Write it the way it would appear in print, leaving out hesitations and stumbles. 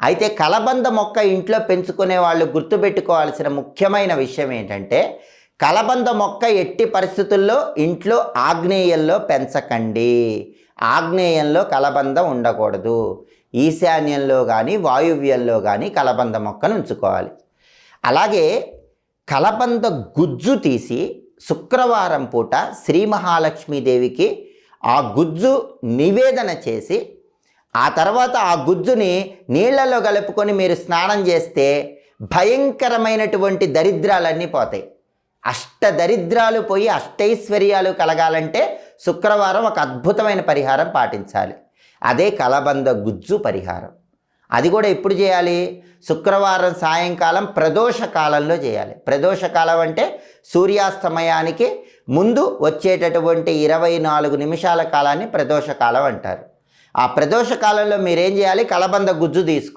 అయితే కలబంద మొక్క ఇంట్లో పెంచుకునే వాళ్ళు గుర్తుపెట్టుకోవాల్సిన ముఖ్యమైన విషయం ఏంటంటే, కలబంద మొక్క ఎట్టి పరిస్థితుల్లో ఇంట్లో ఆగ్నేయంలో పెంచకండి. ఆగ్నేయంలో కలబంద ఉండకూడదు. ఈశాన్యంలో కానీ వాయువ్యంలో కానీ కలబంద మొక్కను ఉంచుకోవాలి. అలాగే కలబంద గుజ్జు తీసి శుక్రవారం పూట శ్రీ మహాలక్ష్మీదేవికి ఆ గుజ్జు నివేదన చేసి ఆ తర్వాత ఆ గుజ్జుని నీళ్లలో కలుపుకొని మీరు స్నానం చేస్తే భయంకరమైనటువంటి దరిద్రాలన్నీ పోతాయి. అష్టదరిద్రాలు పోయి అష్టైశ్వర్యాలు కలగాలంటే శుక్రవారం ఒక అద్భుతమైన పరిహారం పాటించాలి. అదే కలబంద గుజ్జు పరిహారం. అది కూడా ఎప్పుడు చేయాలి? శుక్రవారం సాయంకాలం ప్రదోష కాలంలో చేయాలి. ప్రదోష కాలం అంటే సూర్యాస్తమయానికి ముందు వచ్చేటటువంటి 24 నిమిషాల కాలాన్ని ప్రదోష కాలం అంటారు. ఆ ప్రదోష కాలంలో మీరేం చేయాలి? కలబంద గుజ్జు తీసుకోవాలి.